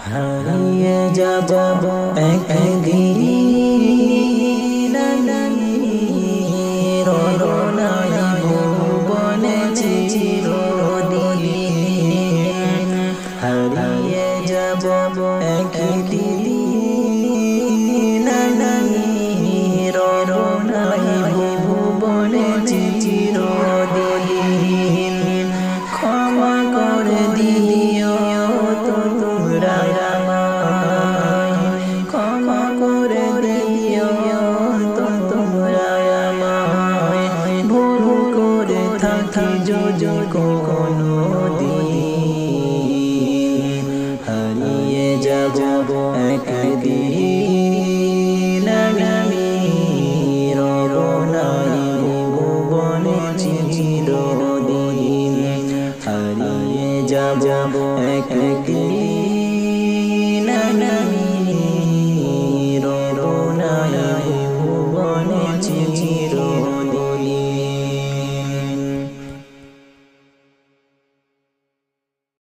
হারিয়ে যাব একদিন রোনাই ভুবনে চিরদিন হারিয়ে যাব একদিন রোনাই ভুবনে চিরদিন ক্ষমা করে দিও তোমরা আমায় ক্ষমা করে দিও তোমরা আমায় ভুল করে থাকি যদি কোনো দিন হারিয়ে যাব একদিন